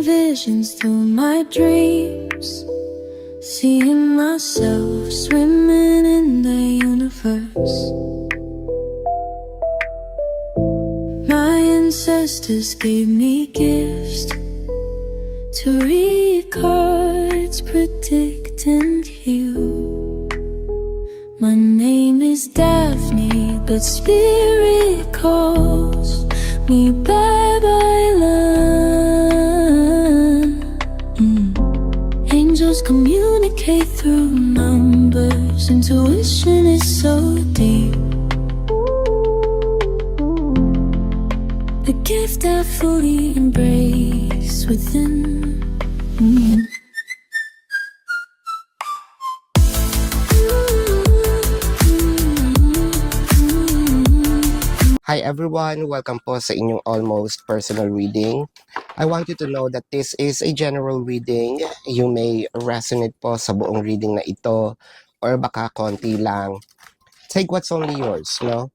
visions through my dreams, seeing myself swimming in the universe. My ancestors gave me gifts to read cards, predict and heal. My name is Daphne, but spirit calls me Babylon. Angels communicate through numbers. Intuition is so deep. The gift I fully embrace within. Hi everyone! Welcome po sa inyong almost personal reading. I want you to know that this is a general reading. You may resonate po sa buong reading na ito or baka konti lang. Take what's only yours, no?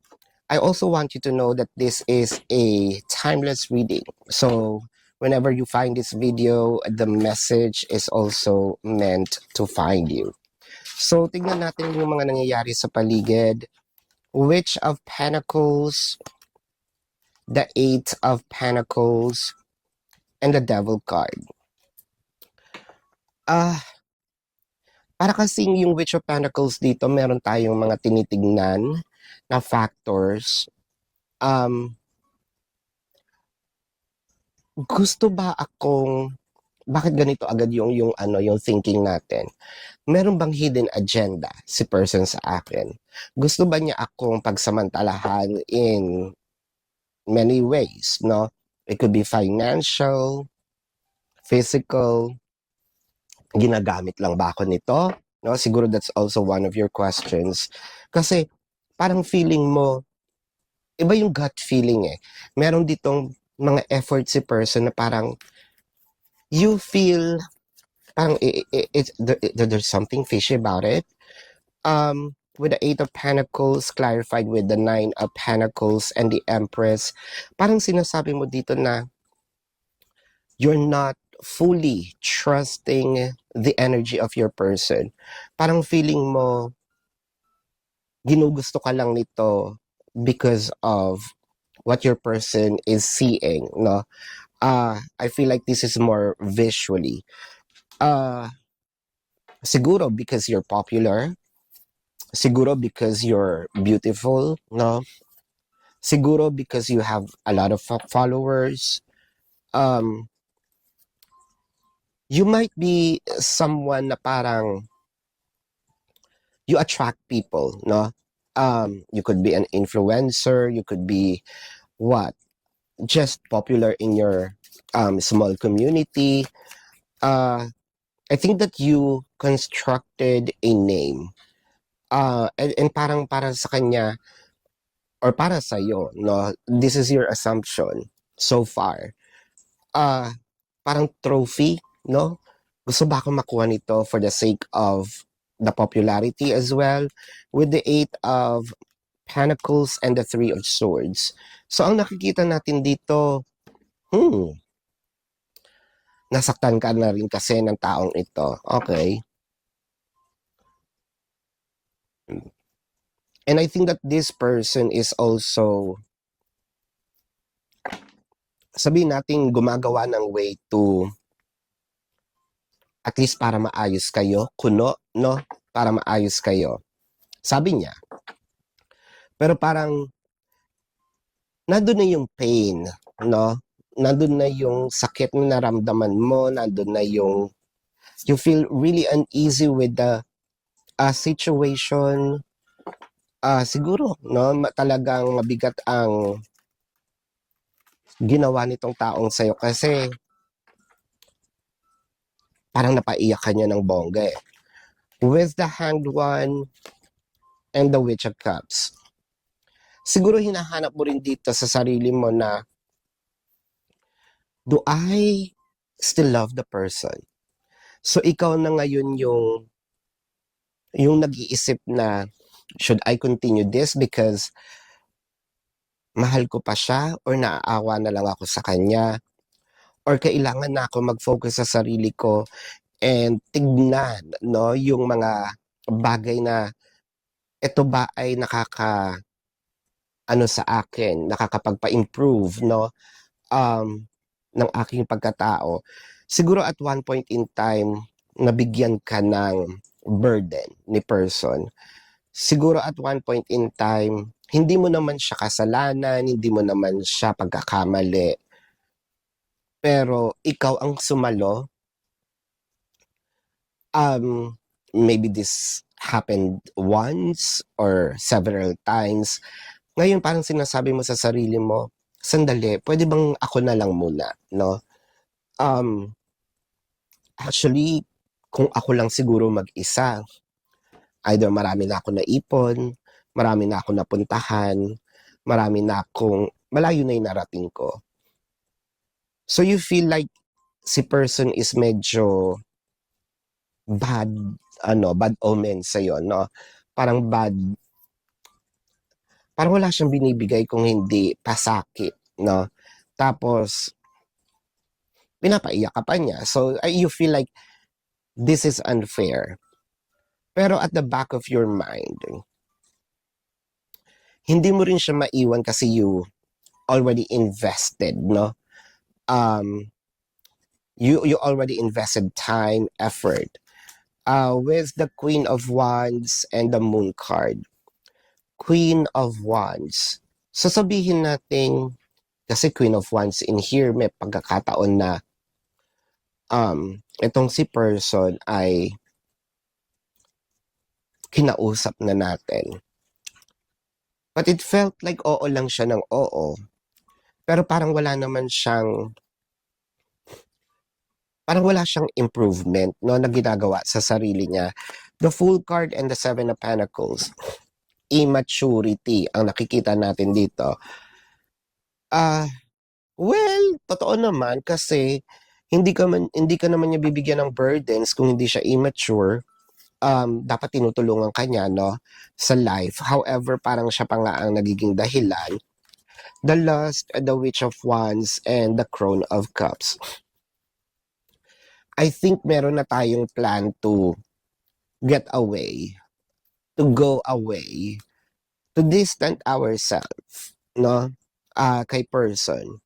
I also want you to know that this is a timeless reading. So, whenever you find this video, the message is also meant to find you. So, tingnan natin yung mga nangyayari sa paligid. Witch of Pentacles, the Eight of Pentacles, and the Devil card. Para kasing yung Witch of Pentacles dito, meron tayong mga tinitignan na factors. Gusto ba akong, bakit ganito agad yung thinking natin? Meron bang hidden agenda si person sa akin? Gusto ba niya akong pagsamantalahan in many ways, no? It could be financial, physical, ginagamit lang ba ako nito? No? Siguro that's also one of your questions. Kasi parang feeling mo, iba yung gut feeling eh. Meron ditong mga effort si person na parang you feel parang there's something fishy about it. With the Eight of Pentacles clarified with the Nine of Pentacles and the Empress, parang sinasabi mo dito na you're not fully trusting the energy of your person. Parang feeling mo ginugusto ka lang nito because of what your person is seeing, no? I feel like this is more visually. Siguro because you're popular, siguro because you're beautiful, no? Siguro because you have a lot of followers. You might be someone na parang you attract people, no? You could be an influencer, you could be just popular in your small community. I think that you constructed a name. And parang para sa kanya or para sa iyo, no? This is your assumption so far. Parang trophy, no? Gusto ba akong makuha nito for the sake of the popularity as well, with the Eight of Pentacles and the Three of Swords. So ang nakikita natin dito, nasaktan ka na rin kasi ng taong ito. Okay. And I think that this person is also, sabihin natin, gumagawa ng way to, at least para maayos kayo, kuno, no? Para maayos kayo. Sabi niya. Pero parang, nandun na yung pain, no? Nandun na yung sakit na naramdaman mo, nandun na yung you feel really uneasy with the situation. Siguro, no? Talagang mabigat ang ginawa nitong taong sa'yo kasi parang napaiyak ka niya ng bongga eh. With the Hanged One and the Witch of Cups. Siguro hinahanap mo rin dito sa sarili mo na, do I still love the person? So ikaw na ngayon yung nag-iisip na, should I continue this because mahal ko pa siya or naaawa na lang ako sa kanya? or kailangan na ako mag-focus sa sarili ko and tignan, no, yung mga bagay na ito ba ay ano sa akin, nakakapagpa-improve, no, um, ng aking pagkatao. Siguro at one point in time, nabigyan ka ng burden ni person. Siguro at one point in time, hindi mo naman siya kasalanan, hindi mo naman siya pagkakamali, pero ikaw ang sumalo. Maybe this happened once or several times. Ngayon parang sinasabi mo sa sarili mo, sandali, pwede bang ako na lang muna, no? Actually, kung ako lang siguro mag-isa, either marami na ako naipon, marami na ako napuntahan, marami na akong, malayo na yung narating ko. So you feel like si person is medyo bad, bad omen sa'yo, no? Parang parang wala siyang binibigay kung hindi pasakit, no? Tapos, pinapaiyak ka pa niya. So, you feel like this is unfair. Pero at the back of your mind, hindi mo rin siya maiwan kasi you already invested, no? You already invested time, effort. With the Queen of Wands and the Moon card. Queen of Wands. Sasabihin natin, kasi Queen of Wands in here, may pagkakataon na itong si person ay kinausap na natin. But it felt like oo lang siya ng oo. Pero parang wala siyang improvement, no, na ginagawa sa sarili niya. The Fool card and the Seven of Pentacles. Immaturity ang nakikita natin dito. Well, totoo naman kasi hindi ka naman niya bibigyan ng burdens kung hindi siya immature. Dapat tinutulungan ka niya, no, sa life. However, parang siya pa nga ang nagiging dahilan. The Lust, the Witch of Wands, and the Crown of Cups. I think meron na tayong plan to get away, to go away, to distance ourselves, no, kay person.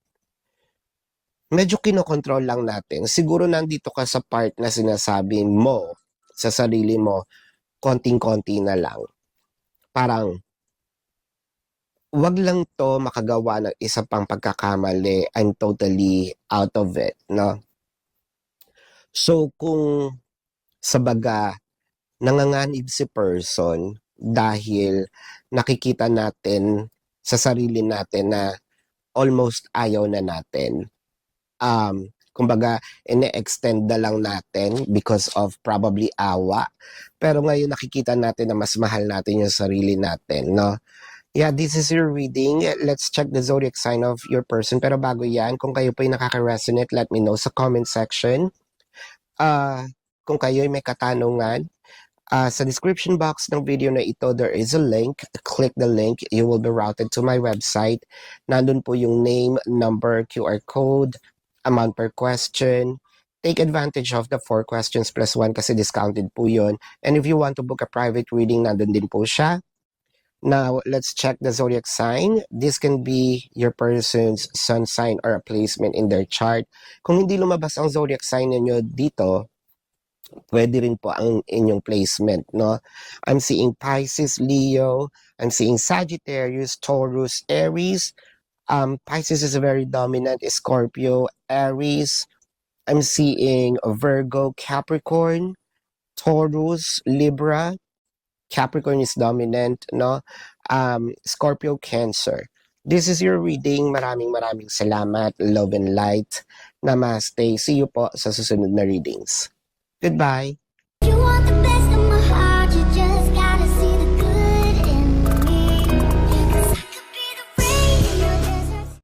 Medyo kinokontrol lang natin. Siguro nandito ka sa part na sinasabi mo sa sarili mo, konting-konti na lang. Parang, wag lang to makagawa ng isa pang pagkakamali. I'm totally out of it, no? So, kung sa baga, nanganganib si person dahil nakikita natin sa sarili natin na almost ayaw na natin. Kumbaga, ine-extend na lang natin because of probably awa. Pero ngayon nakikita natin na mas mahal natin yung sarili natin, no? Yeah, this is your reading. Let's check the zodiac sign of your person. Pero bago yan, kung kayo po ay nakaka-resonate, let me know sa comment section. Kung kayo ay may katanungan, sa description box ng video na ito, there is a link. Click the link. You will be routed to my website. Nandun po yung name, number, QR code, amount per question. Take advantage of the 4 questions plus 1 kasi discounted po yun. And if you want to book a private reading, nandun din po siya. Now, let's check the zodiac sign. This can be your person's sun sign or a placement in their chart. Kung hindi lumabas ang zodiac sign ninyo dito, pwede rin po ang inyong placement, no? I'm seeing Pisces, Leo. I'm seeing Sagittarius, Taurus, Aries. Pisces is very dominant. Scorpio, Aries. I'm seeing Virgo, Capricorn, Taurus, Libra. Capricorn is dominant, no? Scorpio, Cancer. This is your reading. Maraming salamat. Love and light. Namaste. See you po sa susunod na readings. Goodbye.